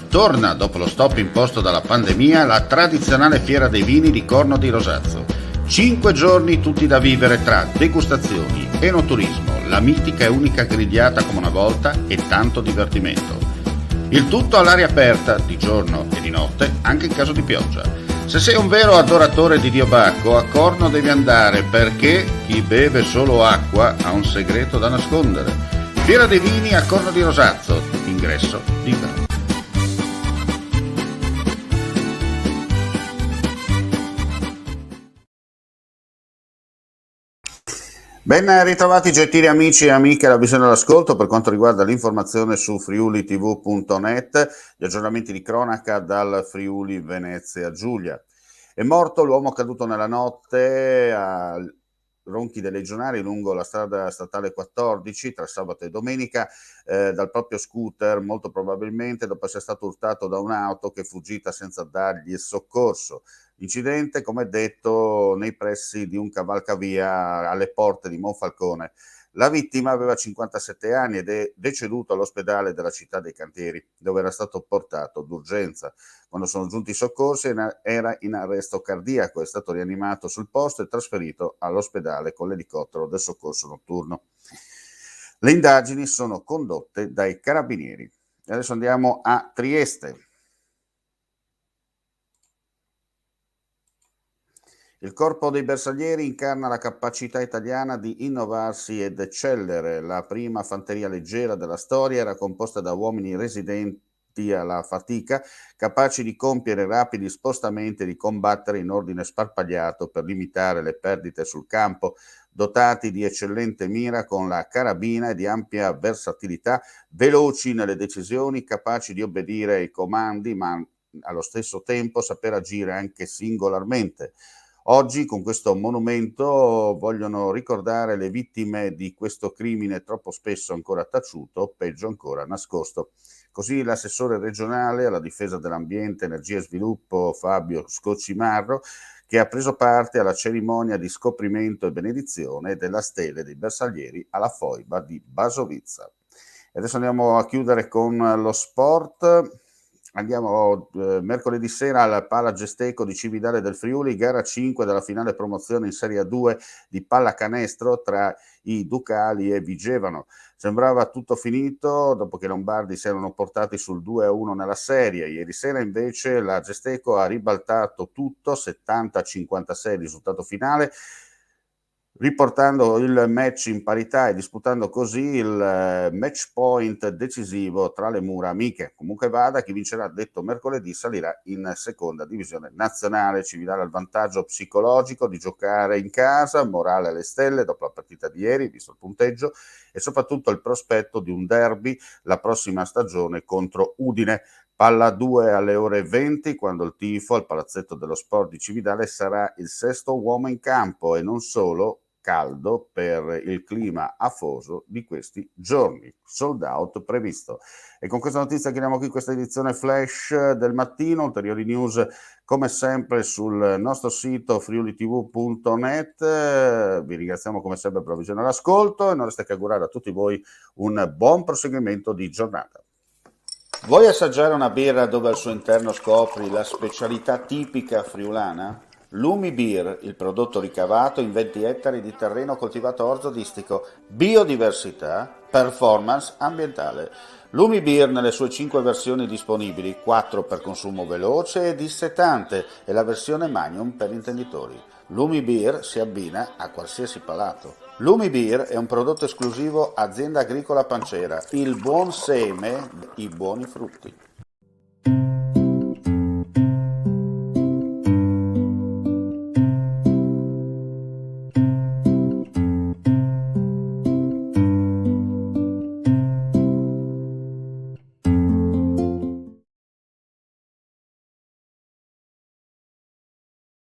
torna, dopo lo stop imposto dalla pandemia, la tradizionale fiera dei vini di Corno di Rosazzo. 5 giorni tutti da vivere tra degustazioni, enoturismo, la mitica e unica grigliata come una volta e tanto divertimento. Il tutto all'aria aperta, di giorno e di notte, anche in caso di pioggia. Se sei un vero adoratore di Dio Bacco, a Corno devi andare perché chi beve solo acqua ha un segreto da nascondere. Fiera dei vini a Corno di Rosazzo, ingresso libero. Ben ritrovati gentili amici e amiche alla visione dell'ascolto per quanto riguarda l'informazione su friulitv.net, gli aggiornamenti di cronaca dal Friuli Venezia Giulia. È morto l'uomo caduto nella notte a Ronchi dei Legionari lungo la strada statale 14 tra sabato e domenica dal proprio scooter, molto probabilmente dopo essere stato urtato da un'auto che è fuggita senza dargli il soccorso. Incidente, come detto, nei pressi di un cavalcavia alle porte di Monfalcone. La vittima aveva 57 anni ed è deceduto all'ospedale della città dei Cantieri, dove era stato portato d'urgenza. Quando sono giunti i soccorsi era in arresto cardiaco, è stato rianimato sul posto e trasferito all'ospedale con l'elicottero del soccorso notturno. Le indagini sono condotte dai carabinieri. Adesso andiamo a Trieste. Il corpo dei bersaglieri incarna la capacità italiana di innovarsi ed eccellere. La prima fanteria leggera della storia era composta da uomini residenti alla fatica, capaci di compiere rapidi spostamenti e di combattere in ordine sparpagliato per limitare le perdite sul campo, dotati di eccellente mira con la carabina e di ampia versatilità, veloci nelle decisioni, capaci di obbedire ai comandi, ma allo stesso tempo saper agire anche singolarmente. Oggi con questo monumento vogliono ricordare le vittime di questo crimine troppo spesso ancora taciuto, peggio ancora nascosto. Così l'assessore regionale alla difesa dell'ambiente, energia e sviluppo Fabio Scocimarro, che ha preso parte alla cerimonia di scoprimento e benedizione della stele dei bersaglieri alla foiba di Basovizza. E adesso andiamo a chiudere con lo sport. Andiamo mercoledì sera al Pala Gesteco di Cividale del Friuli, gara 5 della finale promozione in Serie A2 di pallacanestro tra i Ducali e Vigevano. Sembrava tutto finito dopo che i Lombardi si erano portati sul 2-1 nella serie. Ieri sera invece la Gesteco ha ribaltato tutto, 70-56 risultato finale, riportando il match in parità e disputando così il match point decisivo tra le mura amiche. Comunque vada, chi vincerà detto mercoledì salirà in seconda divisione nazionale. Cividale al vantaggio psicologico di giocare in casa, morale alle stelle dopo la partita di ieri, visto il punteggio, e soprattutto il prospetto di un derby la prossima stagione contro Udine. Palla 2 alle ore 20, quando il tifo al Palazzetto dello Sport di Cividale sarà il sesto uomo in campo e non solo caldo per il clima afoso di questi giorni. Sold out previsto. E con questa notizia chiudiamo qui questa edizione flash del mattino. Ulteriori news come sempre sul nostro sito friulitv.net. Vi ringraziamo come sempre per la visione e l'ascolto e non resta che augurare a tutti voi un buon proseguimento di giornata. Vuoi assaggiare una birra dove al suo interno scopri la specialità tipica friulana? Lumi Beer, il prodotto ricavato in 20 ettari di terreno coltivato orzodistico, biodiversità, performance ambientale. Lumi Beer nelle sue 5 versioni disponibili, 4 per consumo veloce e dissetante e la versione Magnum per intenditori. Lumi Beer si abbina a qualsiasi palato. Lumi Beer è un prodotto esclusivo Azienda Agricola Pancera, il buon seme, i buoni frutti.